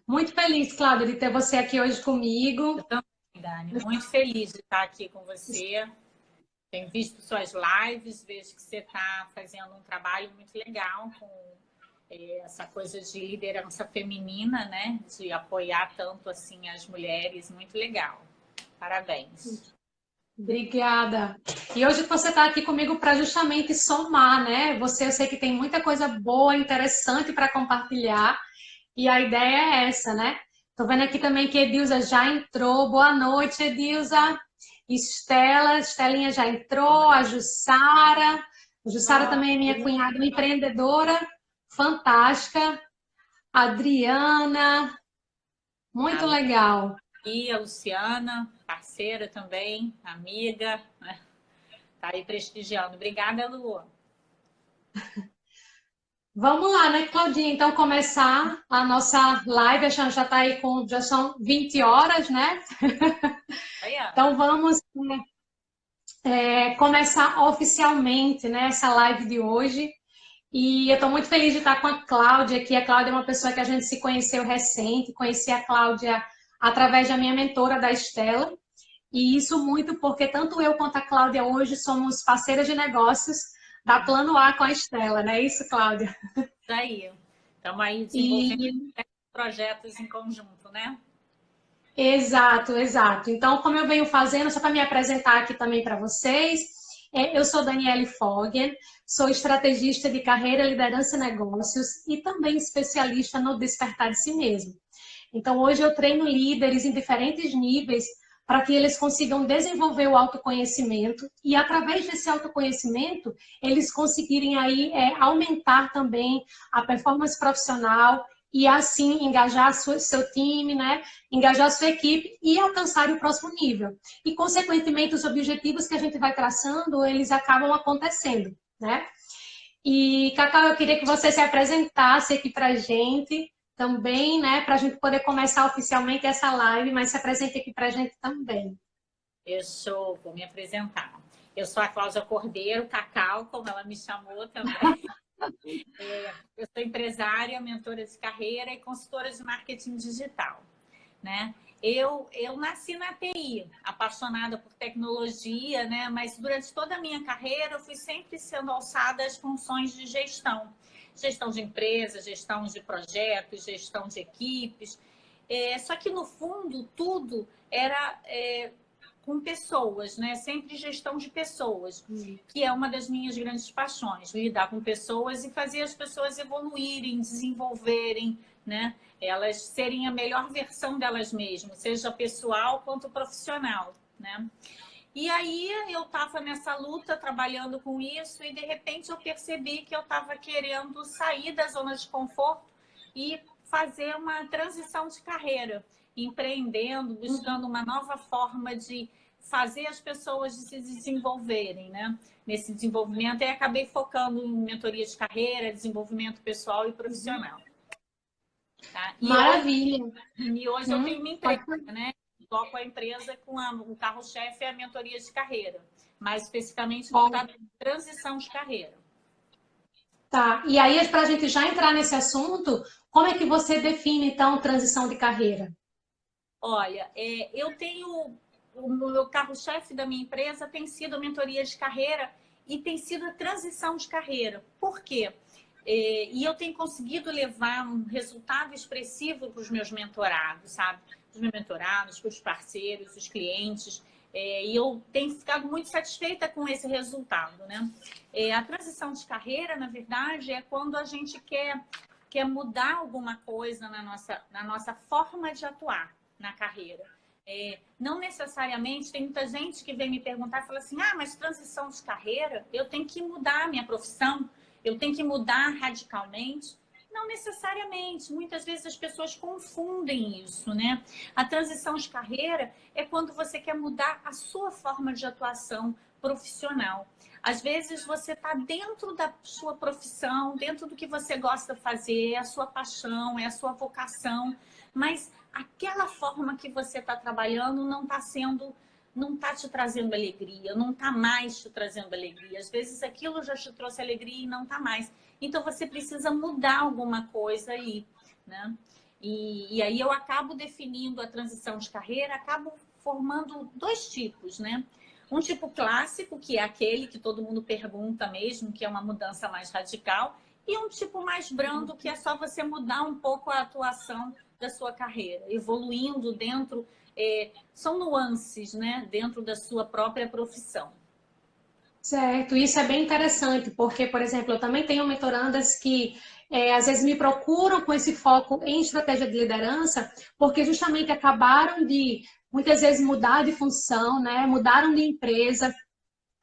Muito feliz, Cláudia, de ter você aqui hoje comigo. Eu também, Dani. Muito feliz de estar aqui com você. Tenho visto suas lives, vejo que você está fazendo um trabalho muito legal com essa coisa de liderança feminina, né? De apoiar tanto assim as mulheres. Muito legal. Parabéns. Obrigada. E hoje você está aqui comigo para justamente somar, né? Eu sei que tem muita coisa boa, interessante para compartilhar, e a ideia é essa, né? Tô vendo aqui também que Edilza já entrou. Boa noite, Edilza. Estela, Estelinha já entrou, a Jussara. A Jussara também é minha cunhada, uma empreendedora fantástica. Adriana, muito legal. E a Luciana, parceira também, amiga, né? Tá aí prestigiando. Obrigada, Lu. Vamos lá, né, Claudinha? Então, começar a nossa live. A gente já está aí já são 20 horas, né? Aí, ó. Então, vamos começar oficialmente, né, essa live de hoje. E eu estou muito feliz de estar com a Cláudia aqui. A Cláudia é uma pessoa que a gente se conheceu recente. Conheci a Cláudia através da minha mentora, da Estela. E isso muito porque tanto eu quanto a Cláudia hoje somos parceiras de negócios da Plano A com a Estela, não é isso, Cláudia? Isso aí. Estamos aí desenvolvendo E projetos em conjunto, né? exato, exato. Então, como eu venho fazendo, só para me apresentar aqui também para vocês, eu sou Daniele Foggen, sou estrategista de carreira, liderança e negócios e também especialista no despertar de si mesmo. Então, hoje eu treino líderes em diferentes níveis para que eles consigam desenvolver o autoconhecimento e, através desse autoconhecimento, eles conseguirem aí aumentar também a performance profissional e, assim, engajar seu time, né? Engajar sua equipe e alcançar o próximo nível. E, consequentemente, os objetivos que a gente vai traçando, eles acabam acontecendo, né? E, Cacau, eu queria que você se apresentasse aqui para a gente também, né? Para a gente poder começar oficialmente essa live, mas se apresente aqui para a gente também. Vou me apresentar. Eu sou a Cláudia Cordeiro, Cacau, como ela me chamou também. Eu sou empresária, mentora de carreira e consultora de marketing digital, né? Eu nasci na TI, apaixonada por tecnologia, né? Mas durante toda a minha carreira eu fui sempre sendo alçada às funções de gestão. Gestão de empresas, gestão de projetos, gestão de equipes. Só que no fundo tudo era com pessoas, né? Sempre gestão de pessoas, que é uma das minhas grandes paixões, lidar com pessoas e fazer as pessoas evoluírem, desenvolverem, né? Elas serem a melhor versão delas mesmas, seja pessoal quanto profissional, né? E aí eu estava nessa luta, trabalhando com isso, e de repente eu percebi que eu estava querendo sair da zona de conforto e fazer uma transição de carreira, empreendendo, buscando uma nova forma de fazer as pessoas se desenvolverem, né? Nesse desenvolvimento, e acabei focando em mentoria de carreira, desenvolvimento pessoal e profissional. Tá? Maravilha. E hoje eu tenho uma empresa, Pode... né? Toco a empresa com o carro-chefe é a mentoria de carreira, mais especificamente Bom, voltado à transição de carreira. tá. E aí, para a gente já entrar nesse assunto, como é que você define, então, transição de carreira? Olha, eu tenho o meu carro-chefe da minha empresa tem sido a mentoria de carreira e tem sido a transição de carreira. Por quê? E eu tenho conseguido levar um resultado expressivo para os meus mentorados, sabe? Os meus mentorados, para os parceiros, os clientes. E eu tenho ficado muito satisfeita com esse resultado, né? A transição de carreira, na verdade, é quando a gente quer mudar alguma coisa na nossa forma de atuar na carreira. Não necessariamente, tem muita gente que vem me perguntar e fala assim, mas transição de carreira, eu tenho que mudar a minha profissão, eu tenho que mudar radicalmente. Não necessariamente, muitas vezes as pessoas confundem isso, né? A transição de carreira é quando você quer mudar a sua forma de atuação profissional. Às vezes você está dentro da sua profissão, dentro do que você gosta de fazer, é a sua paixão, é a sua vocação, mas aquela forma que você está trabalhando não está te trazendo alegria, não está mais te trazendo alegria. Às vezes aquilo já te trouxe alegria e não está mais. Então você precisa mudar alguma coisa aí, né? E aí eu acabo definindo a transição de carreira, acabo formando dois tipos, né? Um tipo clássico, que é aquele que todo mundo pergunta mesmo, que é uma mudança mais radical, e um tipo mais brando, que é só você mudar um pouco a atuação da sua carreira, evoluindo dentro, são nuances, né? Dentro da sua própria profissão. Certo, isso é bem interessante, porque, por exemplo, eu também tenho mentorandas que às vezes me procuram com esse foco em estratégia de liderança, porque justamente acabaram de, muitas vezes, mudar de função, né? Mudaram de empresa.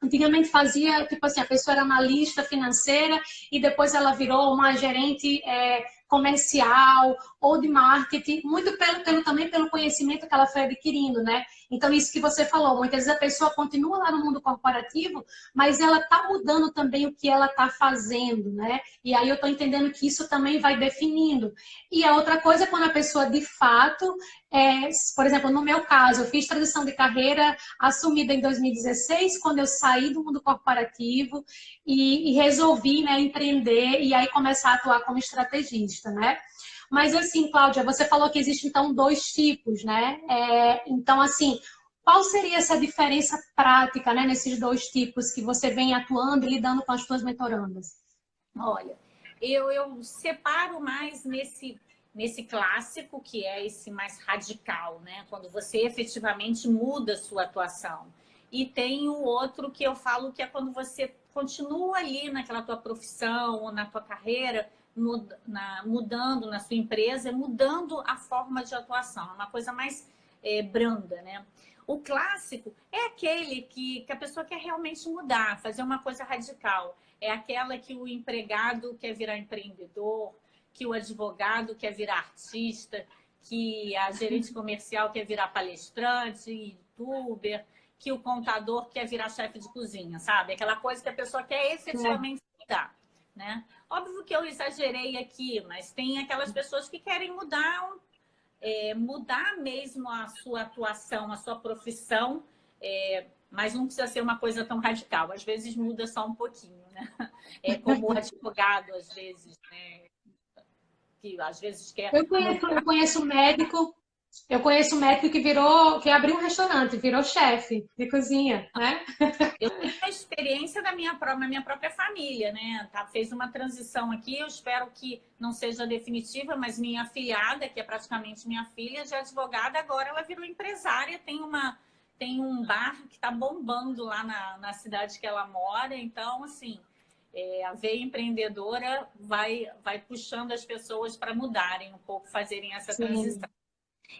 Antigamente fazia, tipo assim, a pessoa era analista financeira e depois ela virou uma gerente comercial ou de marketing, muito também pelo conhecimento que ela foi adquirindo, né? Então, isso que você falou, muitas vezes a pessoa continua lá no mundo corporativo, mas ela está mudando também o que ela está fazendo, né? E aí eu estou entendendo que isso também vai definindo. E a outra coisa é quando a pessoa, de fato, por exemplo, no meu caso, eu fiz transição de carreira assumida em 2016, quando eu saí do mundo corporativo e resolvi, né, empreender e aí começar a atuar como estrategista, né? Mas assim, Cláudia, você falou que existem então dois tipos, né? Então, assim, qual seria essa diferença prática, né, nesses dois tipos que você vem atuando e lidando com as suas mentorandas? Olha, eu separo mais nesse clássico, que é esse mais radical, né? Quando você efetivamente muda a sua atuação. E tem o outro que eu falo que é quando você continua ali naquela tua profissão ou na tua carreira, mudando na sua empresa, mudando a forma de atuação. É uma coisa mais branda, né? O clássico é aquele que a pessoa quer realmente mudar, fazer uma coisa radical. É aquela que o empregado quer virar empreendedor, que o advogado quer virar artista, que a gerente comercial quer virar palestrante, youtuber, que o contador quer virar chefe de cozinha, sabe? Aquela coisa que a pessoa quer efetivamente mudar, né? Óbvio que eu exagerei aqui, mas tem aquelas pessoas que querem mudar mesmo a sua atuação, a sua profissão, mas não precisa ser uma coisa tão radical. Às vezes muda só um pouquinho, né? É como o advogado, às vezes, né? Que às vezes quer Eu conheço um médico que abriu um restaurante, virou chefe de cozinha, né? Eu tenho a experiência na minha própria família, né? Tá, fez uma transição aqui, eu espero que não seja definitiva, mas minha afilhada, que é praticamente minha filha, de advogada, agora ela virou empresária, tem um bar que está bombando lá na cidade que ela mora, então, assim, a veia empreendedora vai puxando as pessoas para mudarem um pouco, fazerem essa transição. Sim.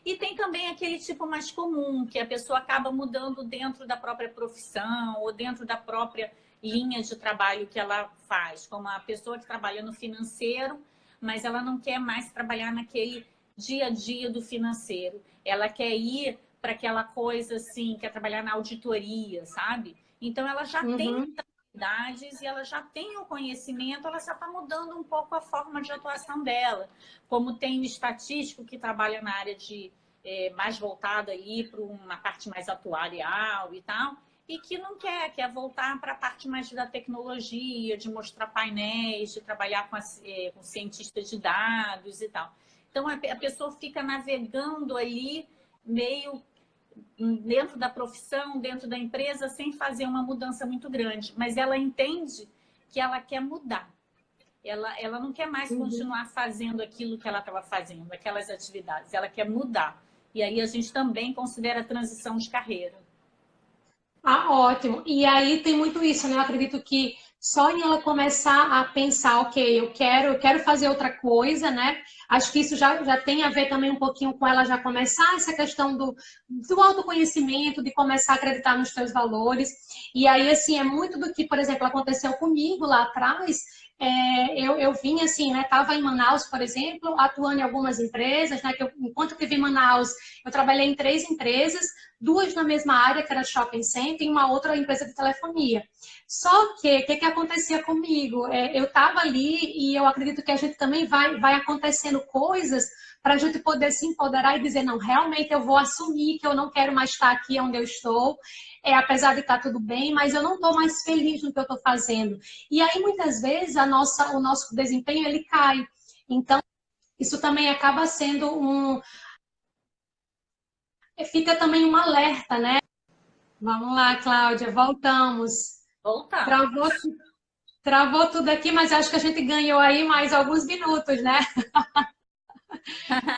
E tem também aquele tipo mais comum, que a pessoa acaba mudando dentro da própria profissão ou dentro da própria linha de trabalho que ela faz, como a pessoa que trabalha no financeiro, mas ela não quer mais trabalhar naquele dia a dia do financeiro. Ela quer ir para aquela coisa assim, quer trabalhar na auditoria, sabe? Então ela já tem Uhum. habilidades e ela já tem o conhecimento, ela só está mudando um pouco a forma de atuação dela. Como tem o estatístico que trabalha na área de mais voltada ali para uma parte mais atuarial e tal, e que não quer voltar para a parte mais da tecnologia, de mostrar painéis, de trabalhar com cientistas de dados e tal. Então a pessoa fica navegando ali meio dentro da profissão, dentro da empresa, sem fazer uma mudança muito grande. Mas ela entende que ela quer mudar. Ela não quer mais continuar fazendo aquilo que ela estava fazendo, aquelas atividades. Ela quer mudar. E aí a gente também considera a transição de carreira. Ah, ótimo. E aí tem muito isso, né? Eu acredito que só em ela começar a pensar, ok, eu quero fazer outra coisa, né? Acho que isso já tem a ver também um pouquinho com ela já começar essa questão do autoconhecimento, de começar a acreditar nos seus valores. E aí, assim, é muito do que, por exemplo, aconteceu comigo lá atrás. Eu vim assim, né? Estava em Manaus, por exemplo, atuando em algumas empresas, né? Enquanto eu estive em Manaus, eu trabalhei em 3 empresas, 2 na mesma área, que era shopping center, e uma outra empresa de telefonia. Só que, o que acontecia comigo? Eu estava ali e eu acredito que a gente também vai acontecendo coisas para a gente poder se empoderar e dizer, não, realmente eu vou assumir que eu não quero mais estar aqui onde eu estou, apesar de estar tudo bem, mas eu não estou mais feliz no que eu estou fazendo. E aí, muitas vezes, o nosso desempenho, ele cai. Então, isso também acaba sendo fica também um alerta, né? Vamos lá, Cláudia, voltamos. Voltamos. Travou, travou tudo aqui, mas acho que a gente ganhou aí mais alguns minutos, né?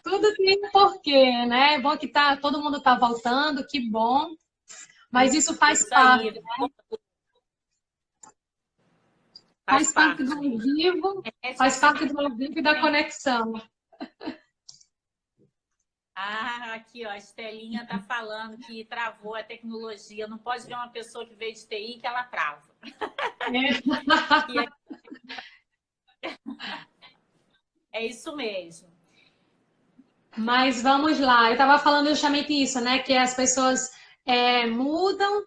Tudo tem um porquê, né? É bom que todo mundo está voltando, que bom. Mas isso faz Isso parte, aí, faz faz parte do parte. ao vivo, faz parte do ao vivo e da conexão. Ah, aqui, ó, a Estelinha tá falando que travou a tecnologia. Não pode ver uma pessoa que veio de TI que ela trava. E é isso mesmo. Mas vamos lá, eu estava falando justamente isso, né? Que as pessoas mudam,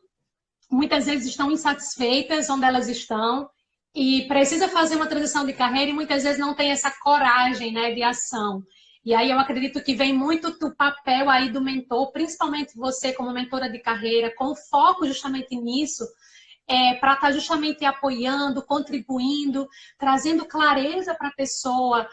muitas vezes estão insatisfeitas onde elas estão e precisa fazer uma transição de carreira e muitas vezes não tem essa coragem, né, de ação. E aí eu acredito que vem muito do papel aí do mentor, principalmente você como mentora de carreira, com foco justamente nisso, para estar justamente apoiando, contribuindo, trazendo clareza para a pessoa,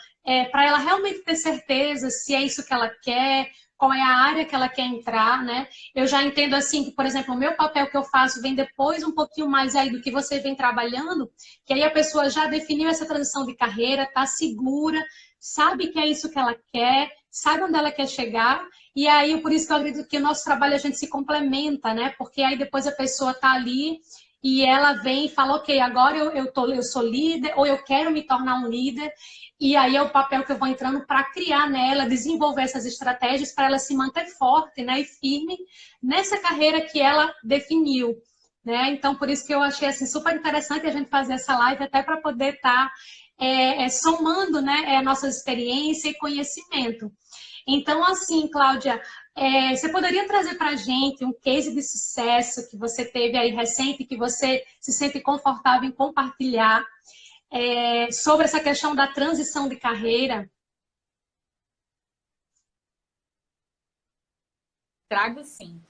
para ela realmente ter certeza se é isso que ela quer, qual é a área que ela quer entrar, né? Eu já entendo assim que, por exemplo, o meu papel que eu faço vem depois um pouquinho mais aí do que você vem trabalhando, que aí a pessoa já definiu essa transição de carreira, está segura, sabe que é isso que ela quer, sabe onde ela quer chegar, e aí por isso que eu acredito que o nosso trabalho a gente se complementa, né? Porque aí depois a pessoa está ali e ela vem e fala, ok, agora eu sou líder, ou eu quero me tornar um líder, e aí é o papel que eu vou entrando para criar nela, desenvolver essas estratégias para ela se manter forte, né, e firme nessa carreira que ela definiu. Né? Então, por isso que eu achei assim, super interessante a gente fazer essa live, até para poder estar somando, né, nossa experiência e conhecimento. Então, assim, Cláudia, você poderia trazer para a gente um case de sucesso que você teve aí recente, que você se sente confortável em compartilhar sobre essa questão da transição de carreira? Trago sim.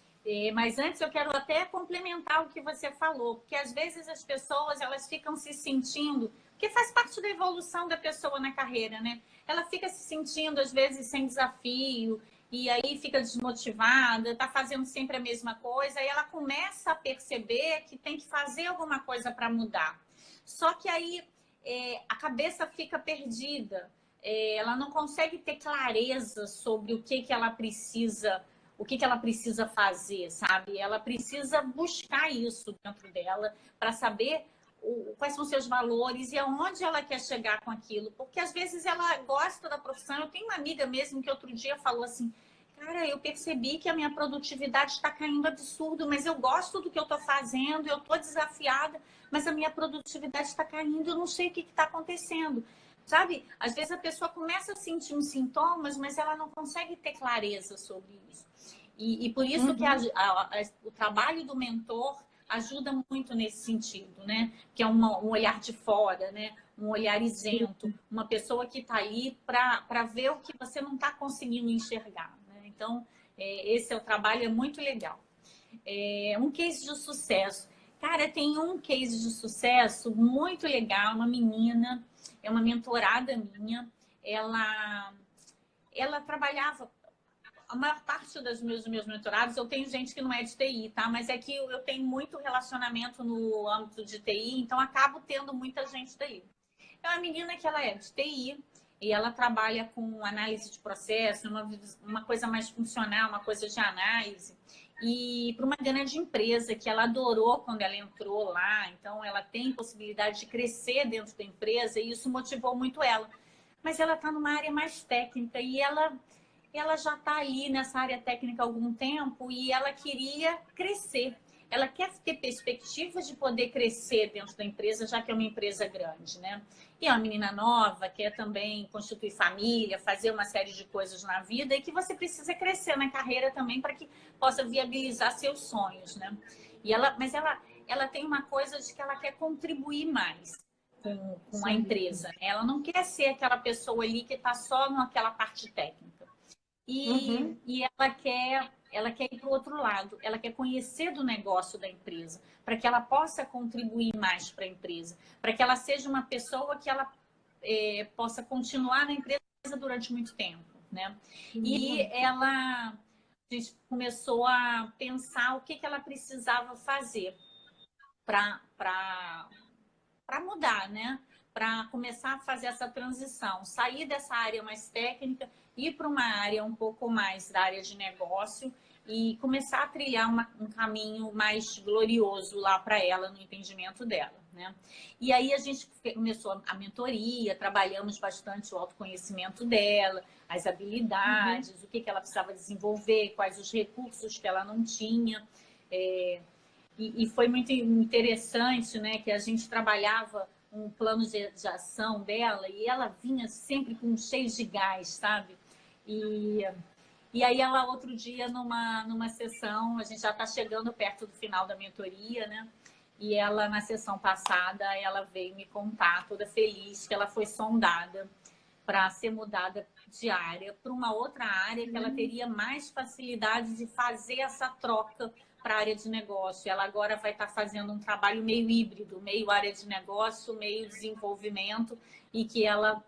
Mas antes eu quero até complementar o que você falou, porque às vezes as pessoas elas ficam se sentindo, que faz parte da evolução da pessoa na carreira, né? Ela fica se sentindo às vezes sem desafio e aí fica desmotivada, tá fazendo sempre a mesma coisa e ela começa a perceber que tem que fazer alguma coisa para mudar. Só que aí a cabeça fica perdida, ela não consegue ter clareza sobre o que ela precisa, o que ela precisa fazer, sabe? Ela precisa buscar isso dentro dela para saber quais são seus valores e aonde ela quer chegar com aquilo. Porque às vezes ela gosta da profissão. Eu tenho uma amiga mesmo que outro dia falou assim, cara, eu percebi que a minha produtividade está caindo absurdo, mas eu gosto do que eu estou fazendo, eu estou desafiada, mas a minha produtividade está caindo, eu não sei o que está acontecendo. Sabe? Às vezes a pessoa começa a sentir uns sintomas, mas ela não consegue ter clareza sobre isso. E por isso que o trabalho do mentor ajuda muito nesse sentido, né? Que é um olhar de fora, né? Um olhar isento, uma pessoa que está ali para ver o que você não está conseguindo enxergar. Né? Então, esse é o trabalho, é muito legal. Um case de sucesso. Cara, tem um case de sucesso muito legal, uma menina, é uma mentorada minha, ela trabalhava a maior parte dos meus mentorados, eu tenho gente que não é de TI, tá? Mas é que eu tenho muito relacionamento no âmbito de TI, então acabo tendo muita gente daí. É uma menina que ela é de TI e ela trabalha com análise de processo, uma coisa mais funcional, uma coisa de análise. E para uma grande empresa que ela adorou quando ela entrou lá, então ela tem possibilidade de crescer dentro da empresa e isso motivou muito ela. Mas ela está numa área mais técnica e ela já está ali nessa área técnica há algum tempo e ela queria crescer. Ela quer ter perspectivas de poder crescer dentro da empresa, já que é uma empresa grande, né? E é uma menina nova, quer também constituir família, fazer uma série de coisas na vida e que você precisa crescer na carreira também para que possa viabilizar seus sonhos, né? Mas ela tem uma coisa de que ela quer contribuir mais com a empresa. Ela não quer ser aquela pessoa ali que está só naquela parte técnica. E ela quer ir para o outro lado, ela quer conhecer do negócio da empresa, para que ela possa contribuir mais para a empresa, para que ela seja uma pessoa que ela possa continuar na empresa durante muito tempo, né? E Uhum. a gente começou a pensar o que ela precisava fazer para mudar, né? Para começar a fazer essa transição, sair dessa área mais técnica, ir para uma área um pouco mais da área de negócio e começar a trilhar um caminho mais glorioso lá para ela, no entendimento dela, né? E aí a gente começou a mentoria, trabalhamos bastante o autoconhecimento dela, as Uhum. habilidades, o que ela precisava desenvolver, quais os recursos que ela não tinha. E foi muito interessante, né, que a gente trabalhava um plano de ação dela e ela vinha sempre com cheio de gás, sabe? E, e aí ela, outro dia, numa sessão, a gente já está chegando perto do final da mentoria, né? E ela, na sessão passada, ela veio me contar, toda feliz, que ela foi sondada para ser mudada de área para uma outra área que ela teria mais facilidade de fazer essa troca para a área de negócio. Ela agora vai estar fazendo um trabalho meio híbrido, meio área de negócio, meio desenvolvimento, e que ela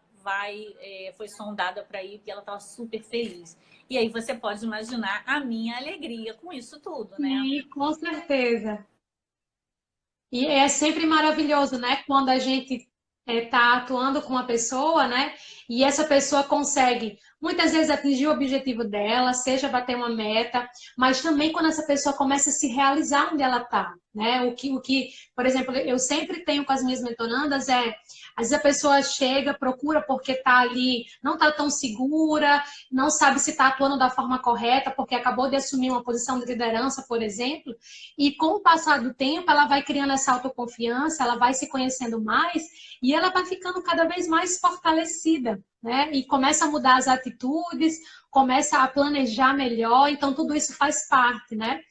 foi sondada para ir, e ela estava super feliz. E aí você pode imaginar a minha alegria com isso tudo, né? Sim, com certeza. E é sempre maravilhoso, né? Quando a gente está atuando com uma pessoa, né? E essa pessoa consegue, muitas vezes, atingir o objetivo dela, seja bater uma meta, mas também quando essa pessoa começa a se realizar onde ela está, né? Por exemplo, eu sempre tenho com as minhas mentorandas às vezes a pessoa chega, procura porque está ali, não está tão segura, não sabe se está atuando da forma correta, porque acabou de assumir uma posição de liderança, por exemplo, e com o passar do tempo, ela vai criando essa autoconfiança, ela vai se conhecendo mais e ela vai ficando cada vez mais fortalecida, né? E começa a mudar as atitudes, começa a planejar melhor, então tudo isso faz parte, né?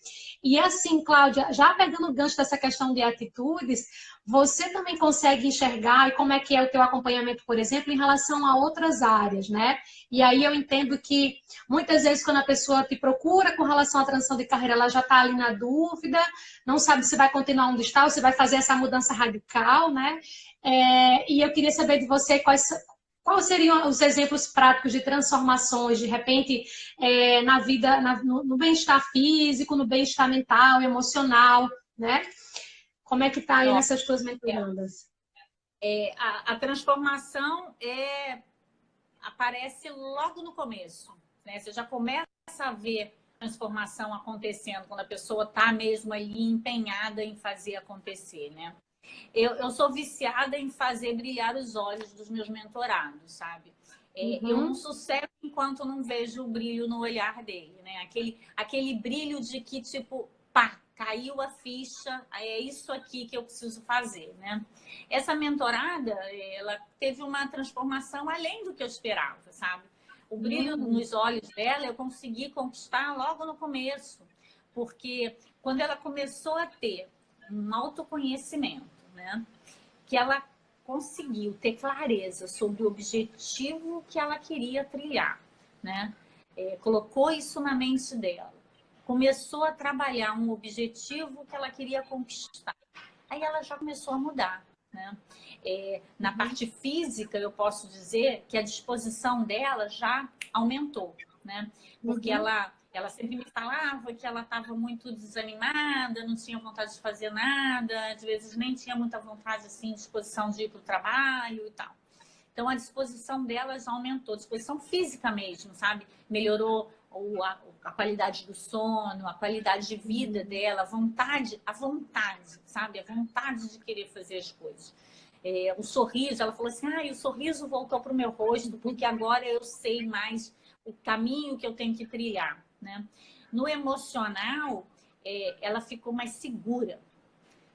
E assim, Cláudia, já pegando o gancho dessa questão de atitudes, você também consegue enxergar e como é que é o teu acompanhamento, por exemplo, em relação a outras áreas, né? E aí eu entendo que muitas vezes quando a pessoa te procura com relação à transição de carreira, ela já está ali na dúvida, não sabe se vai continuar onde está ou se vai fazer essa mudança radical, né? E eu queria saber de você quais seriam os exemplos práticos de transformações, de repente, na vida, no bem-estar físico, no bem-estar mental, emocional, né? Como é que está aí Nossa, nessas tuas mentorandas? a transformação aparece logo no começo, né? Você já começa a ver transformação acontecendo quando a pessoa está mesmo ali empenhada em fazer acontecer, né? Eu sou viciada em fazer brilhar os olhos dos meus mentorados, sabe? Eu não Uhum. sossego enquanto não vejo o brilho no olhar dele, né? Aquele brilho de que, tipo, pá, caiu a ficha, é isso aqui que eu preciso fazer, né? Essa mentorada, ela teve uma transformação além do que eu esperava, sabe? O brilho Hum. nos olhos dela eu consegui conquistar logo no começo, porque quando ela começou a ter um autoconhecimento, né? Que ela conseguiu ter clareza sobre o objetivo que ela queria trilhar, né? Colocou isso na mente dela, começou a trabalhar um objetivo que ela queria conquistar. Aí ela já começou a mudar, né? Na Uhum. parte física, eu posso dizer que a disposição dela já aumentou, né? Porque Uhum. ela sempre me falava que ela estava muito desanimada, não tinha vontade de fazer nada, às vezes nem tinha muita vontade, assim, disposição de ir para o trabalho e tal. Então, a disposição dela já aumentou, disposição física mesmo, sabe? Melhorou a qualidade do sono, a qualidade de vida dela, a vontade, sabe? A vontade de querer fazer as coisas. O sorriso, ela falou assim, o sorriso voltou para o meu rosto, porque agora eu sei mais o caminho que eu tenho que trilhar, né? No emocional, ela ficou mais segura,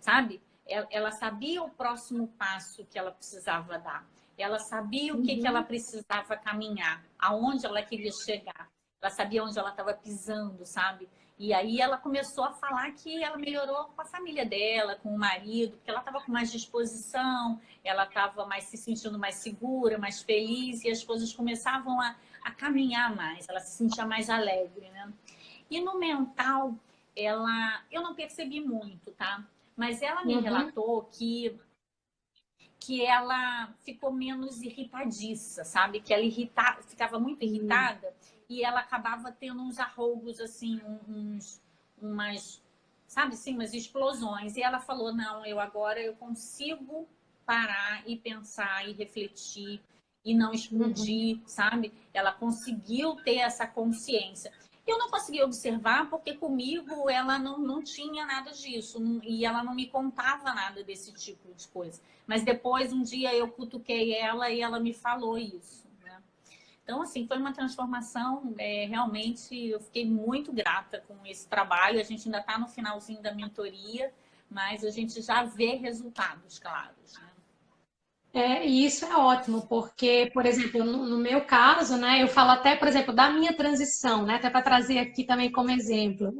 sabe? Ela sabia o próximo passo que ela precisava dar. Ela sabia o que ela Uhum. precisava caminhar, aonde ela queria chegar. Ela sabia onde ela estava pisando, sabe? E aí ela começou a falar que ela melhorou com a família dela, com o marido, porque ela estava com mais disposição, ela estava mais se sentindo mais segura, mais feliz, e as coisas começavam a caminhar mais, ela se sentia mais alegre, né? E no mental, eu não percebi muito, tá? Mas ela me Uhum. relatou que que ela ficou menos irritadiça, sabe? Que ela ficava muito irritada e ela acabava tendo uns arroubos, assim, umas, sabe assim, umas explosões. E ela falou, não, agora eu consigo parar e pensar e refletir e não explodir, sabe? Ela conseguiu ter essa consciência. Eu não consegui observar porque comigo ela não tinha nada disso e ela não me contava nada desse tipo de coisa. Mas depois, um dia, eu cutuquei ela e ela me falou isso, né? Então, assim, foi uma transformação, realmente, eu fiquei muito grata com esse trabalho. A gente ainda está no finalzinho da mentoria, mas a gente já vê resultados claros, né? E isso é ótimo, porque, por exemplo, no meu caso, né, eu falo até, por exemplo, da minha transição, né, até para trazer aqui também como exemplo.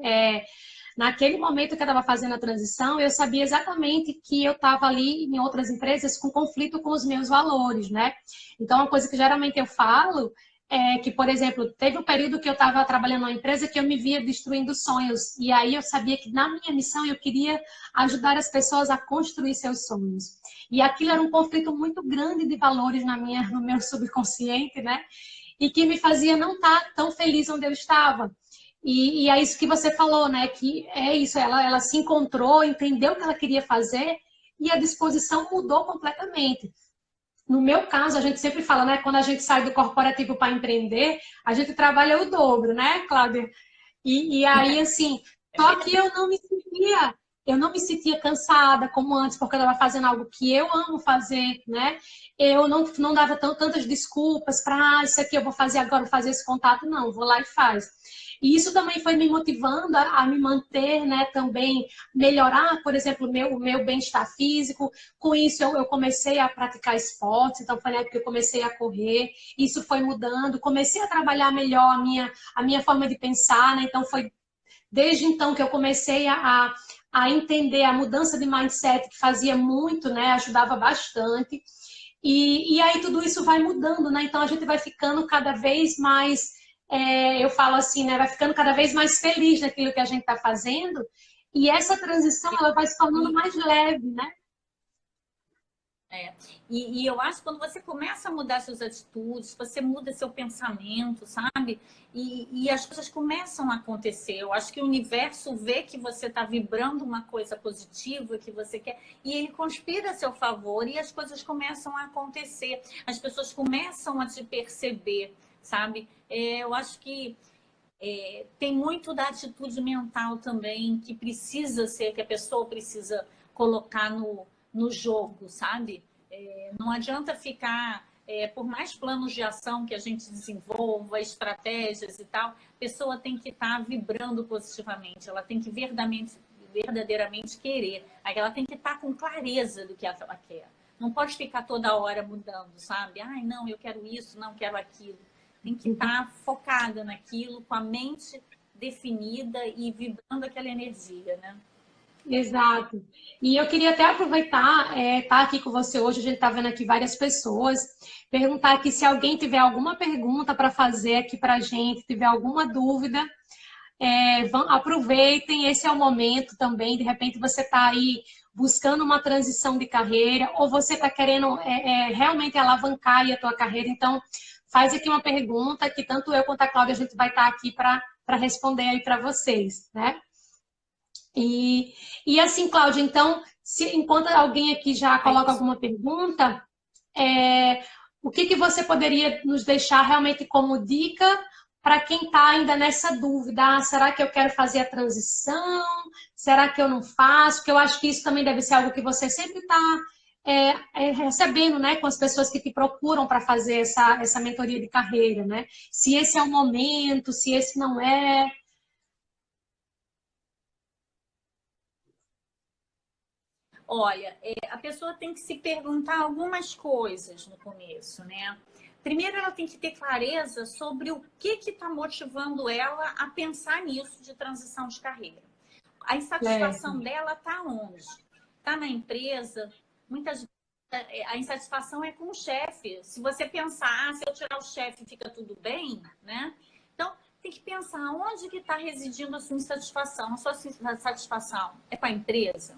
Naquele momento que eu estava fazendo a transição, eu sabia exatamente que eu estava ali em outras empresas com conflito com os meus valores, né? Então, uma coisa que geralmente eu falo é que, por exemplo, teve um período que eu estava trabalhando numa empresa que eu me via destruindo sonhos. E aí eu sabia que na minha missão eu queria ajudar as pessoas a construir seus sonhos. E aquilo era um conflito muito grande de valores no meu subconsciente, né? E que me fazia não estar tão feliz onde eu estava. E é isso que você falou, né? Que é isso, ela se encontrou, entendeu o que ela queria fazer e a disposição mudou completamente. No meu caso, a gente sempre fala, né? Quando a gente sai do corporativo para empreender, a gente trabalha o dobro, né, Cláudia? E aí, assim, só que eu não me sentia cansada como antes, porque eu estava fazendo algo que eu amo fazer, né? Eu não dava tantas desculpas para, isso aqui eu vou fazer agora, vou fazer esse contato, não, vou lá e faz. E isso também foi me motivando a me manter, né, também melhorar, por exemplo, o meu bem-estar físico. Com isso, eu comecei a praticar esportes, então foi na época que eu comecei a correr, isso foi mudando, comecei a trabalhar melhor a minha forma de pensar, né? Então foi desde então que eu comecei a entender a mudança de mindset, que fazia muito, né? Ajudava bastante. E aí tudo isso vai mudando, né? Então a gente vai ficando cada vez mais, eu falo assim, né? Vai ficando cada vez mais feliz naquilo que a gente está fazendo. E essa transição ela vai se tornando mais leve, né? E eu acho que quando você começa a mudar suas atitudes, você muda seu pensamento, sabe? E as coisas começam a acontecer. Eu acho que o universo vê que você está vibrando uma coisa positiva, que você quer, e ele conspira a seu favor e as coisas começam a acontecer. As pessoas começam a te perceber, sabe? Eu acho que tem muito da atitude mental também que precisa ser, que a pessoa precisa colocar no jogo, sabe? Não adianta ficar, por mais planos de ação que a gente desenvolva, estratégias e tal, a pessoa tem que estar vibrando positivamente, ela tem que verdadeiramente querer, aí ela tem que estar com clareza do que ela quer. Não pode ficar toda hora mudando, sabe? Ai, não, eu quero isso, não quero aquilo. Tem que estar focada naquilo, com a mente definida e vibrando aquela energia, né? Exato. E eu queria até aproveitar, estar aqui com você hoje, a gente está vendo aqui várias pessoas, perguntar aqui se alguém tiver alguma pergunta para fazer aqui para a gente, tiver alguma dúvida, aproveitem, esse é o momento também, de repente você está aí buscando uma transição de carreira, ou você está querendo realmente alavancar aí a tua carreira, então faz aqui uma pergunta que tanto eu quanto a Cláudia a gente vai estar aqui para responder aí para vocês, né? E assim, Cláudia, então, enquanto alguém aqui já coloca alguma pergunta, o que você poderia nos deixar realmente como dica para quem está ainda nessa dúvida? Será que eu quero fazer a transição? Será que eu não faço? Porque eu acho que isso também deve ser algo que você sempre está recebendo, né, com as pessoas que te procuram para fazer essa mentoria de carreira, né? Se esse é o momento, se esse não é. Olha, a pessoa tem que se perguntar algumas coisas no começo, né? Primeiro, ela tem que ter clareza sobre o que está motivando ela a pensar nisso de transição de carreira. A insatisfação dela está onde? Está na empresa? Muitas vezes a insatisfação é com o chefe. Se você pensar, se eu tirar o chefe, fica tudo bem, né? Então, tem que pensar onde que está residindo a sua insatisfação. A sua satisfação é com a empresa?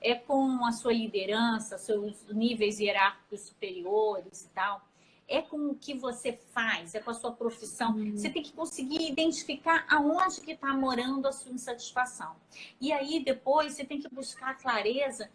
é com a sua liderança, seus níveis hierárquicos superiores e tal. É com o que você faz, é com a sua profissão. Você tem que conseguir identificar aonde que está morando a sua insatisfação. E aí, depois, você tem que buscar clareza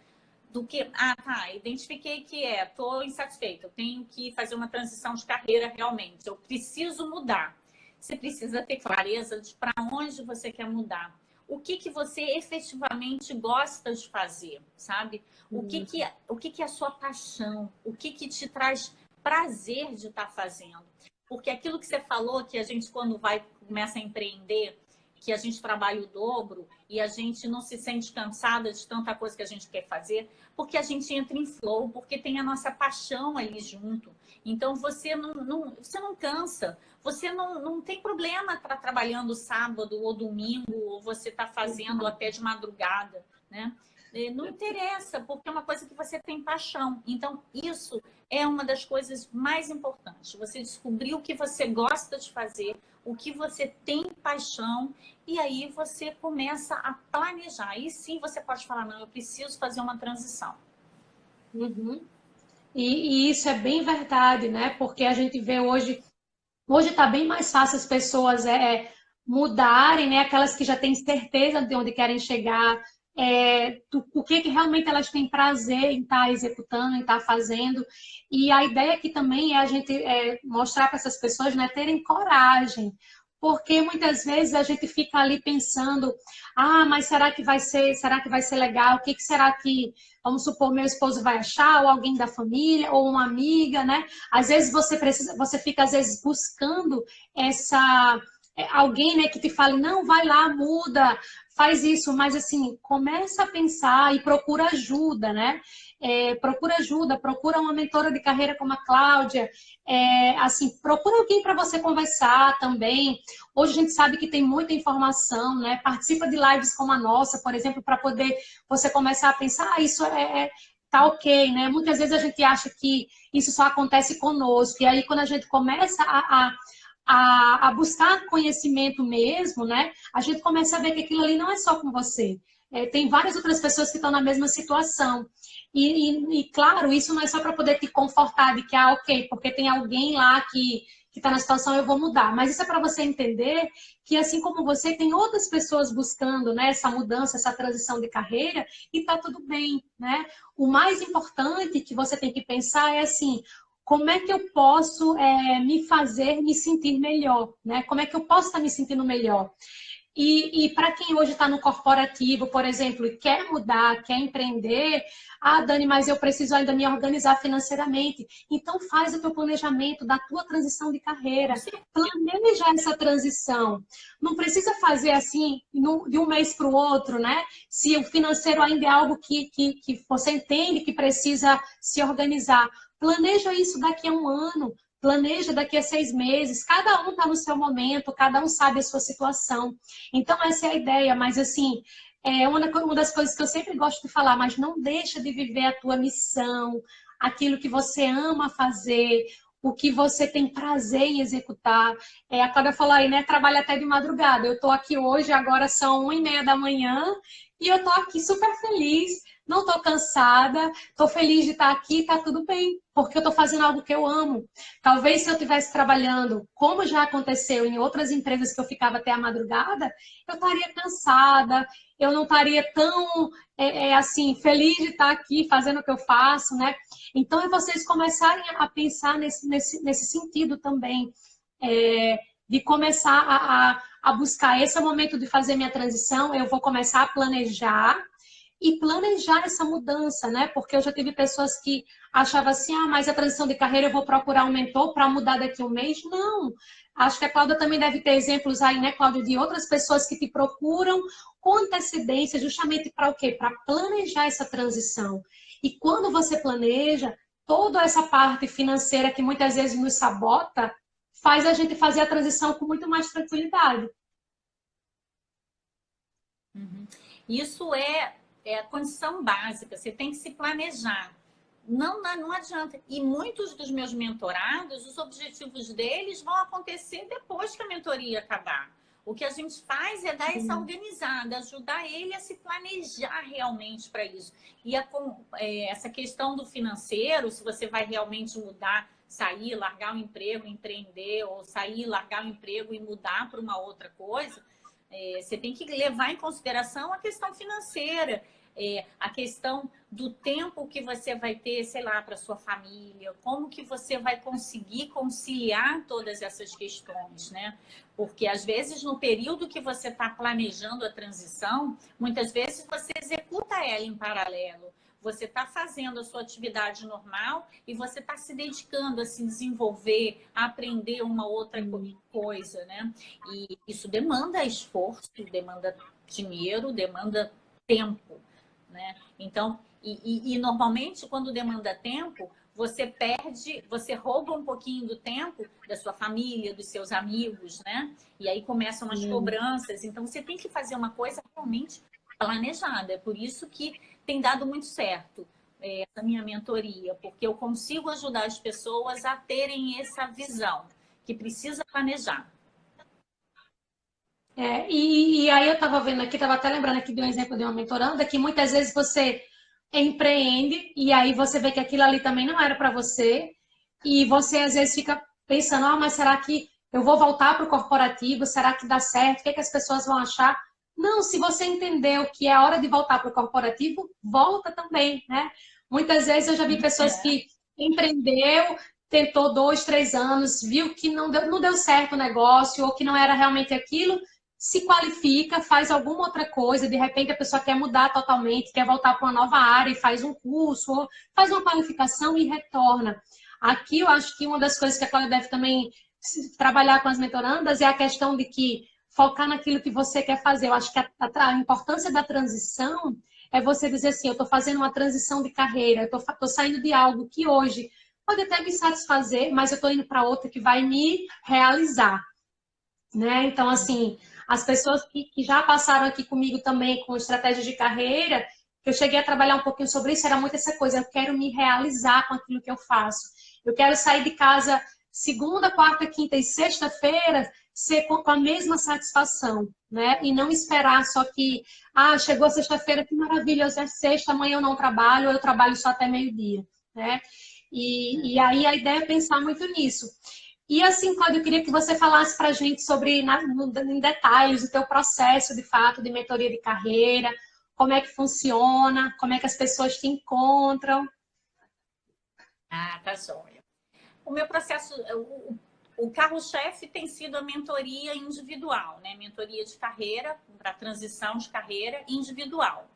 do que... Ah, tá, identifiquei que estou insatisfeita, eu tenho que fazer uma transição de carreira realmente, eu preciso mudar. Você precisa ter clareza de para onde você quer mudar. O que que você efetivamente gosta de fazer, sabe? O que é a sua paixão? O que te traz prazer de estar fazendo? Porque aquilo que você falou, que a gente quando começa a empreender, que a gente trabalha o dobro e a gente não se sente cansada de tanta coisa que a gente quer fazer, porque a gente entra em flow, porque tem a nossa paixão ali junto. Então, você não cansa, você não tem problema estar trabalhando sábado ou domingo, ou você está fazendo até de madrugada, né? Não interessa, porque é uma coisa que você tem paixão. Então, isso é uma das coisas mais importantes. Você descobrir o que você gosta de fazer, o que você tem paixão, e aí você começa a planejar. Aí sim você pode falar, não, eu preciso fazer uma transição. Uhum. E isso é bem verdade, né? Porque a gente vê hoje está bem mais fácil as pessoas mudarem, né? Aquelas que já têm certeza de onde querem chegar, o que realmente elas têm prazer em estar executando, em estar fazendo. E a ideia aqui também é a gente mostrar para essas pessoas, né, terem coragem. Porque muitas vezes a gente fica ali pensando, mas será que vai ser legal? O que será que, vamos supor, meu esposo vai achar, ou alguém da família, ou uma amiga, né? Às vezes você fica às vezes buscando alguém, né, que te fale, não, vai lá, muda, faz isso, mas assim, começa a pensar e procura ajuda, né? Procura ajuda, procura uma mentora de carreira como a Cláudia, assim, procura alguém para você conversar também. Hoje a gente sabe que tem muita informação, né? Participa de lives como a nossa, por exemplo, para poder você começar a pensar, isso tá ok, né? Muitas vezes a gente acha que isso só acontece conosco, e aí quando a gente começa a buscar conhecimento mesmo, né? A gente começa a ver que aquilo ali não é só com você. Tem várias outras pessoas que estão na mesma situação. E claro, isso não é só para poder te confortar de que, ok, porque tem alguém lá que está na situação, eu vou mudar. Mas isso é para você entender que, assim como você, tem outras pessoas buscando, né, essa mudança, essa transição de carreira, e está tudo bem, né? O mais importante que você tem que pensar é assim, como é que eu posso me fazer me sentir melhor, né? Como é que eu posso estar me sentindo melhor? E para quem hoje está no corporativo, por exemplo, e quer mudar, quer empreender, Dani, mas eu preciso ainda me organizar financeiramente. Então faz o teu planejamento da tua transição de carreira. Planeja essa transição. Não precisa fazer assim de um mês para o outro, né? Se o financeiro ainda é algo que você entende que precisa se organizar. Planeja isso daqui a um ano. Planeja daqui a 6 meses, cada um está no seu momento, cada um sabe a sua situação. Então, essa é a ideia, mas assim, uma das coisas que eu sempre gosto de falar, mas não deixa de viver a tua missão, aquilo que você ama fazer, o que você tem prazer em executar. A Cláudia falou aí, né, trabalha até de madrugada. Eu estou aqui hoje, agora são 1h30 da manhã, e eu estou aqui super feliz, não estou cansada, estou feliz de estar aqui, está tudo bem, porque eu estou fazendo algo que eu amo. Talvez se eu estivesse trabalhando, como já aconteceu em outras empresas que eu ficava até a madrugada, eu estaria cansada, eu não estaria tão, assim, feliz de estar aqui fazendo o que eu faço, né? Então, é vocês começarem a pensar nesse sentido também, de começar a buscar. Esse é o momento de fazer minha transição, eu vou começar a planejar, e planejar essa mudança, né? Porque eu já tive pessoas que achavam assim, mas a transição de carreira eu vou procurar um mentor para mudar daqui a um mês. Não. Acho que a Cláudia também deve ter exemplos aí, né, Cláudia, de outras pessoas que te procuram com antecedência, justamente para o quê? Para planejar essa transição. E quando você planeja, toda essa parte financeira que muitas vezes nos sabota, faz a gente fazer a transição com muito mais tranquilidade. Isso é a condição básica, você tem que se planejar. Não adianta. E muitos dos meus mentorados, os objetivos deles vão acontecer depois que a mentoria acabar. O que a gente faz é dar essa organizada, ajudar ele a se planejar realmente para isso. E essa questão do financeiro, se você vai realmente mudar, sair, largar o emprego, empreender, ou sair, largar o emprego e mudar para uma outra coisa, você tem que levar em consideração a questão financeira, a questão do tempo que você vai ter, sei lá, para sua família, como que você vai conseguir conciliar todas essas questões, né? Porque, às vezes, no período que você está planejando a transição, muitas vezes você executa ela em paralelo. Você está fazendo a sua atividade normal e você está se dedicando a se desenvolver, a aprender uma outra coisa, né? E isso demanda esforço, demanda dinheiro, demanda tempo, né? Então, normalmente, quando demanda tempo, você perde, você rouba um pouquinho do tempo da sua família, dos seus amigos, né? E aí começam as cobranças. Então, você tem que fazer uma coisa realmente planejada. É por isso que tem dado muito certo essa minha mentoria, porque eu consigo ajudar as pessoas a terem essa visão, que precisa planejar. E aí eu estava vendo aqui, estava até lembrando aqui de um exemplo de uma mentoranda, que muitas vezes você empreende e aí você vê que aquilo ali também não era para você e você às vezes fica pensando, mas será que eu vou voltar para o corporativo? Será que dá certo? O que é que as pessoas vão achar? Não, se você entendeu que é hora de voltar para o corporativo, volta também, né? Muitas vezes eu já vi pessoas que empreendeu, tentou 2, 3 anos, viu que não deu certo o negócio ou que não era realmente aquilo, se qualifica, faz alguma outra coisa, de repente a pessoa quer mudar totalmente, quer voltar para uma nova área e faz um curso, ou faz uma qualificação e retorna. Aqui eu acho que uma das coisas que a Cláudia deve também trabalhar com as mentorandas é a questão de que focar naquilo que você quer fazer. Eu acho que a importância da transição é você dizer assim, eu estou fazendo uma transição de carreira, eu estou saindo de algo que hoje pode até me satisfazer, mas eu estou indo para outra que vai me realizar. Né? Então, assim, as pessoas que já passaram aqui comigo também com estratégias de carreira, que eu cheguei a trabalhar um pouquinho sobre isso, era muito essa coisa, eu quero me realizar com aquilo que eu faço. Eu quero sair de casa segunda, quarta, quinta e sexta-feira ser com a mesma satisfação, né? E não esperar só que, chegou a sexta-feira, que maravilha, hoje é sexta, amanhã eu não trabalho, ou eu trabalho só até meio-dia, né? E aí a ideia é pensar muito nisso. E assim, Cláudia, eu queria que você falasse para a gente sobre, em detalhes, o teu processo, de fato, de mentoria de carreira, como é que funciona, como é que as pessoas te encontram. Tá joia. O meu processo, o carro-chefe tem sido a mentoria individual, né? Mentoria de carreira, para transição de carreira individual.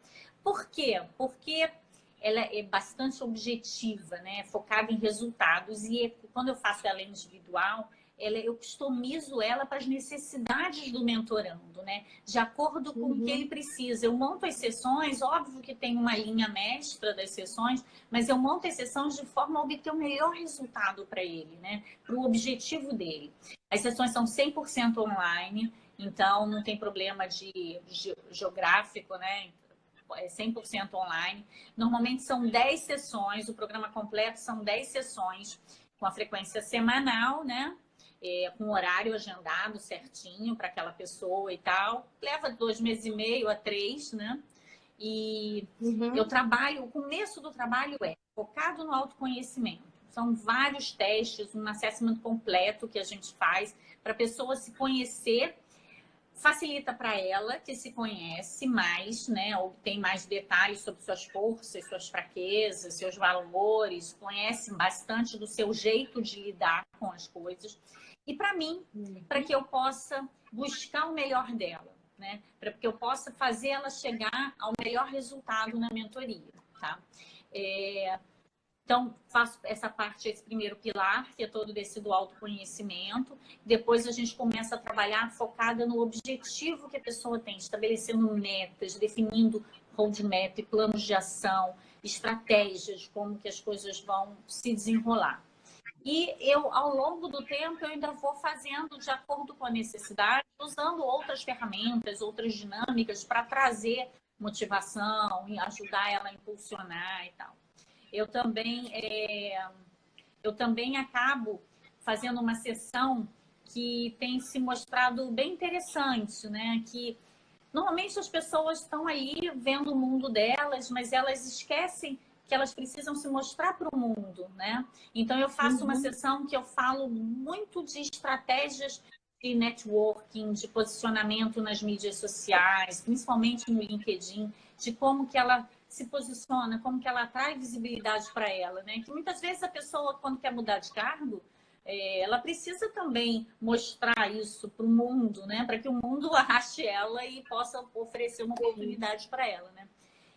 Por quê? Porque ela é bastante objetiva, né? Focada em resultados. E quando eu faço ela individual, eu customizo ela para as necessidades do mentorando, né? De acordo com o que ele precisa. Eu monto as sessões, óbvio que tem uma linha mestra das sessões, mas eu monto as sessões de forma a obter o melhor resultado para ele, né? Para o objetivo dele. As sessões são 100% online, então não tem problema de geográfico, né? É 100% online. Normalmente são 10 sessões, o programa completo são 10 sessões, com a frequência semanal, né? Com horário agendado certinho para aquela pessoa e tal. Leva 2 meses e meio a 3, né? E eu trabalho, o começo do trabalho é focado no autoconhecimento. São vários testes, um assessment completo que a gente faz para a pessoa se conhecer. Facilita para ela que se conhece mais, né? Obtém mais detalhes sobre suas forças, suas fraquezas, seus valores, conhece bastante do seu jeito de lidar com as coisas. E para mim, para que eu possa buscar o melhor dela, né? Para que eu possa fazer ela chegar ao melhor resultado na mentoria, tá? Então, faço essa parte, esse primeiro pilar, que é todo desse do autoconhecimento. Depois a gente começa a trabalhar focada no objetivo que a pessoa tem, estabelecendo metas, definindo roadmap, planos de ação, estratégias, como que as coisas vão se desenrolar. E eu, ao longo do tempo, eu ainda vou fazendo de acordo com a necessidade, usando outras ferramentas, outras dinâmicas para trazer motivação e ajudar ela a impulsionar e tal. Eu também acabo fazendo uma sessão que tem se mostrado bem interessante, né? Que normalmente as pessoas estão ali vendo o mundo delas, mas elas esquecem que elas precisam se mostrar para o mundo, né? Então eu faço uma sessão que eu falo muito de estratégias de networking, de posicionamento nas mídias sociais, principalmente no LinkedIn, de como que ela se posiciona, como que ela atrai visibilidade para ela, né? Que muitas vezes a pessoa, quando quer mudar de cargo, ela precisa também mostrar isso para o mundo, né? Para que o mundo arraste ela e possa oferecer uma oportunidade para ela, né?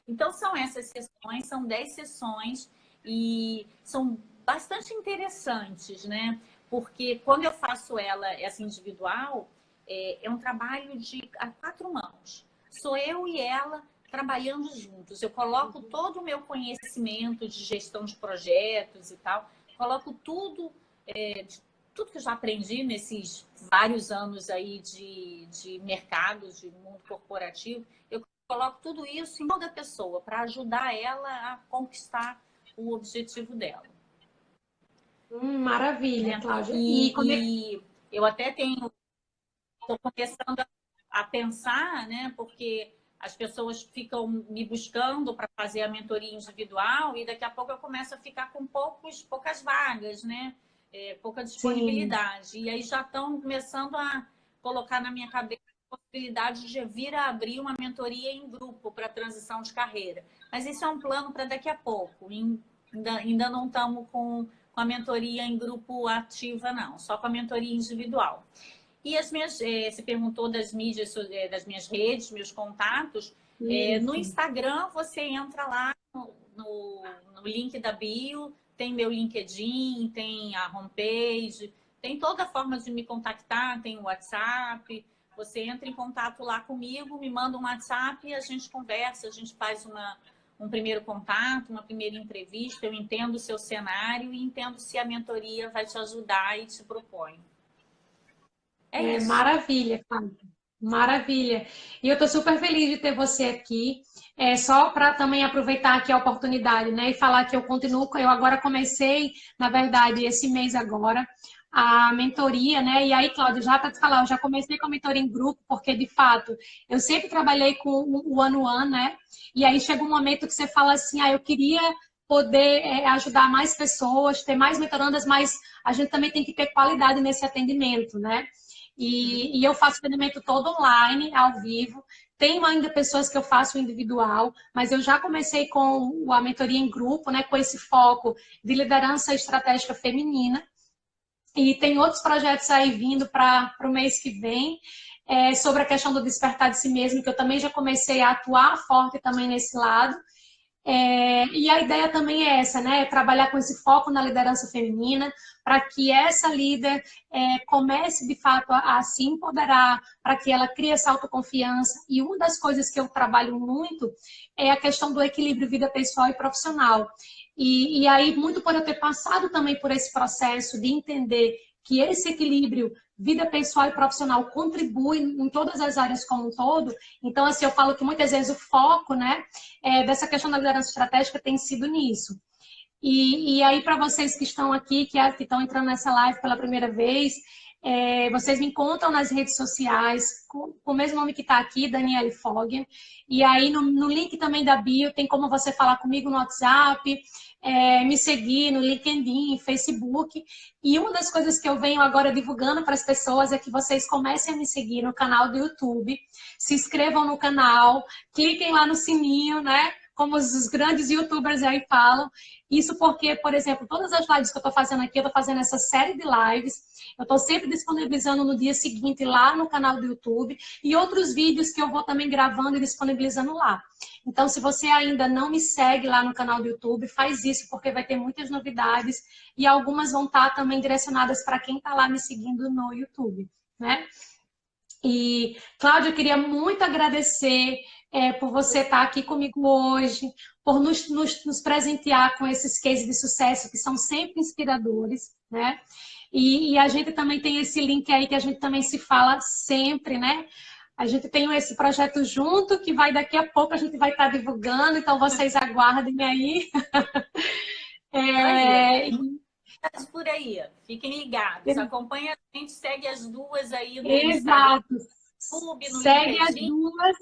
Então, são essas sessões, são 10 sessões e são bastante interessantes, né? Porque quando eu faço essa individual, é um trabalho a 4 mãos. Sou eu e ela trabalhando juntos. Eu coloco todo o meu conhecimento de gestão de projetos e tal, coloco tudo, tudo que eu já aprendi nesses vários anos aí de mercado, de mundo corporativo, eu coloco tudo isso em toda pessoa para ajudar ela a conquistar o objetivo dela. Maravilha, Né? Cláudia. E eu até estou começando a pensar, né? Porque as pessoas ficam me buscando para fazer a mentoria individual e daqui a pouco eu começo a ficar com poucas vagas, né? Pouca disponibilidade. Sim. E aí já estão começando a colocar na minha cabeça a possibilidade de vir a abrir uma mentoria em grupo para transição de carreira. Mas isso é um plano para daqui a pouco. Ainda não estamos com a mentoria em grupo ativa, não. Só com a mentoria individual. E você perguntou das mídias, das minhas redes, meus contatos. No Instagram, você entra lá no link da bio, tem meu LinkedIn, tem a homepage, tem toda a forma de me contactar, tem o WhatsApp. Você entra em contato lá comigo, me manda um WhatsApp e a gente conversa, a gente faz um primeiro contato, uma primeira entrevista. Eu entendo o seu cenário e entendo se a mentoria vai te ajudar e te propõe. É isso. Maravilha, Cláudia. Maravilha. E eu estou super feliz de ter você aqui. Só para também aproveitar aqui a oportunidade, né? E falar que eu continuo, eu agora comecei, na verdade, esse mês agora, a mentoria, né? E aí, Cláudia, já para te falar, eu já comecei com a mentoria em grupo, porque, de fato, eu sempre trabalhei com o one-on-one, né? E aí chega um momento que você fala assim, eu queria poder ajudar mais pessoas, ter mais mentorandas, mas a gente também tem que ter qualidade nesse atendimento, né? E eu faço atendimento todo online, ao vivo. Tenho ainda pessoas que eu faço individual, mas eu já comecei com a mentoria em grupo, né, com esse foco de liderança estratégica feminina. E tem outros projetos aí vindo para o mês que vem, sobre a questão do despertar de si mesmo, que eu também já comecei a atuar forte também nesse lado. E a ideia também é essa, né? Trabalhar com esse foco na liderança feminina, para que essa líder comece, de fato, a se empoderar, para que ela crie essa autoconfiança. E uma das coisas que eu trabalho muito é a questão do equilíbrio vida pessoal e profissional. E aí, muito por eu ter passado também por esse processo de entender que esse equilíbrio vida pessoal e profissional contribui em todas as áreas como um todo. Então, assim, eu falo que muitas vezes o foco, né, dessa questão da liderança estratégica tem sido nisso. E aí, para vocês que estão aqui, que estão entrando nessa live pela primeira vez, vocês me encontram nas redes sociais, com o mesmo nome que está aqui, Daniele Fogg. E aí, no link também da bio, tem como você falar comigo no WhatsApp, me seguir no LinkedIn, Facebook. E uma das coisas que eu venho agora divulgando para as pessoas é que vocês comecem a me seguir no canal do YouTube, se inscrevam no canal, cliquem lá no sininho, né? Como os grandes youtubers aí falam. Isso porque, por exemplo, todas as lives que eu estou fazendo aqui, eu estou fazendo essa série de lives, eu estou sempre disponibilizando no dia seguinte lá no canal do YouTube e outros vídeos que eu vou também gravando e disponibilizando lá. Então, se você ainda não me segue lá no canal do YouTube, faz isso, porque vai ter muitas novidades e algumas vão estar também direcionadas para quem está lá me seguindo no YouTube, né? E, Cláudia, eu queria muito agradecer por você estar aqui comigo hoje, por nos presentear com esses cases de sucesso que são sempre inspiradores, né? E a gente também tem esse link aí que a gente também se fala sempre, né? A gente tem esse projeto junto que vai daqui a pouco a gente vai estar divulgando, então vocês aguardem aí. novidades por aí. Fiquem ligados. Acompanha a gente, segue as duas aí no Instagram, Exato. no YouTube, no Segue as LinkedIn. duas.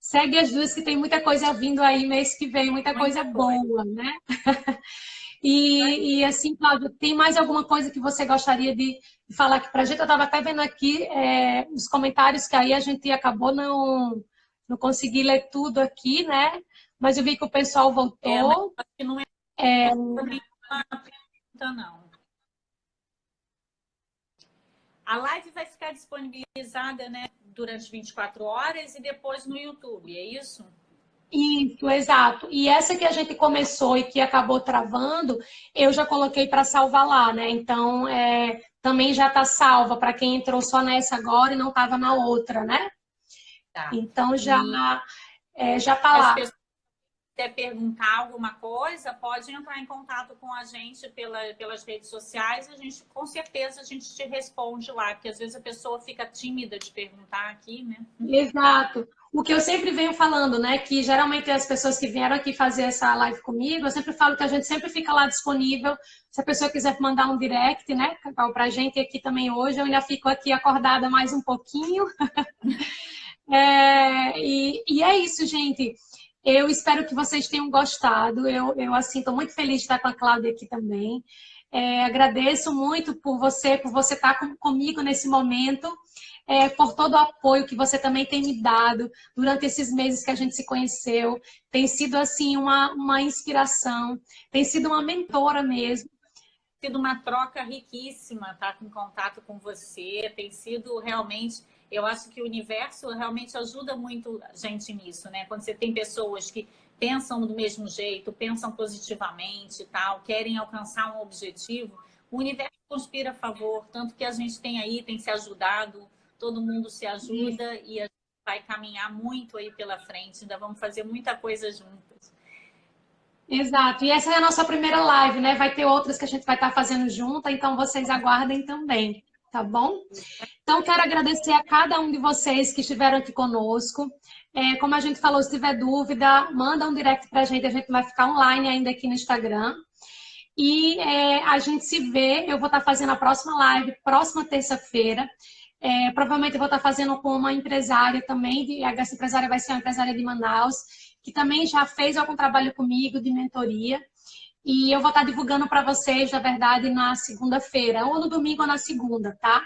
Segue as duas que tem muita coisa vindo aí mês que vem, muita coisa boa, né? E assim, Cláudia, tem mais alguma coisa que você gostaria de falar aqui para a gente? Eu estava até vendo aqui os comentários que aí a gente acabou não conseguir ler tudo aqui, né? Mas eu vi que o pessoal voltou. Acho que não é uma pergunta, não. A live vai ficar disponibilizada, né, durante 24 horas e depois no YouTube, é isso? Isso, exato. E essa que a gente começou e que acabou travando, eu já coloquei para salvar lá, né? Então, também já está salva para quem entrou só nessa agora e não estava na outra, né? Tá. Então, já está As lá. pessoas quer perguntar alguma coisa, pode entrar em contato com a gente pelas redes sociais. Com certeza, a gente te responde lá, porque às vezes a pessoa fica tímida de perguntar aqui, né? Exato. O que eu sempre venho falando, né, que geralmente as pessoas que vieram aqui fazer essa live comigo, eu sempre falo que a gente sempre fica lá disponível. Se a pessoa quiser mandar um direct, né, para a gente aqui também hoje, eu ainda fico aqui acordada mais um pouquinho. E é isso, gente. Eu espero que vocês tenham gostado. Eu assim, estou muito feliz de estar com a Cláudia aqui também. Agradeço muito por você estar comigo nesse momento, por todo o apoio que você também tem me dado durante esses meses que a gente se conheceu. Tem sido, assim, uma inspiração, tem sido uma mentora mesmo. Tem sido uma troca riquíssima estar em contato com você, tem sido realmente... Eu acho que o universo realmente ajuda muito a gente nisso, né? Quando você tem pessoas que pensam do mesmo jeito, pensam positivamente e tal, querem alcançar um objetivo, o universo conspira a favor, tanto que a gente tem se ajudado, todo mundo se ajuda e a gente vai caminhar muito aí pela frente, ainda vamos fazer muita coisa juntas. Exato. E essa é a nossa primeira live, né? Vai ter outras que a gente vai estar fazendo junto, então vocês aguardem também, tá bom? Então, quero agradecer a cada um de vocês que estiveram aqui conosco. Como a gente falou, se tiver dúvida, manda um direct para a gente vai ficar online ainda aqui no Instagram. E a gente se vê, eu vou estar fazendo a próxima live, próxima terça-feira. Provavelmente eu vou estar fazendo com uma empresária também, essa empresária vai ser uma empresária de Manaus, que também já fez algum trabalho comigo de mentoria. E eu vou estar divulgando para vocês, na verdade, na segunda-feira, ou no domingo ou na segunda, tá?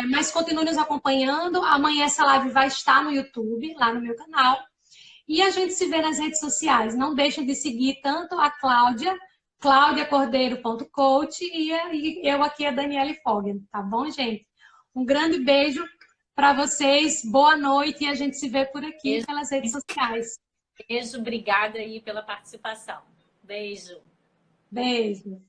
Mas continue nos acompanhando. Amanhã essa live vai estar no YouTube, lá no meu canal. E a gente se vê nas redes sociais. Não deixem de seguir tanto a Cláudia, claudiacordeiro.coach, e eu aqui, a Daniele Foggen. Tá bom, gente? Um grande beijo para vocês. Boa noite e a gente se vê por aqui pelas redes sociais. Beijo, obrigada aí pela participação. Beijo. Beijo.